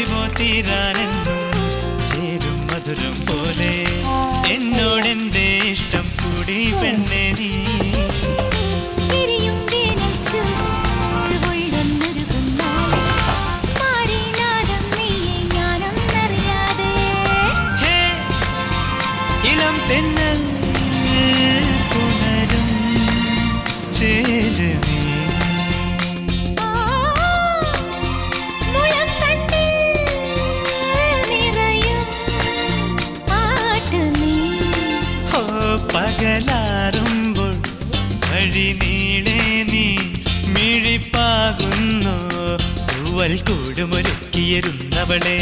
പതിവോ തീരാനെന്നും ചേരും മധുരം പോലെ എന്നോടെന്റെ ഇഷ്ടം കൂടി പെണ്ണെ നീ ഇളം തെന്നൽ പുണരും ചേല് നീ പകലാറുമ്പോൾ വഴി നീളെ നീ മിഴിപ്പാകുന്നു തൂവൽ കൂടുമൊരുക്കിയിരുന്നവളെ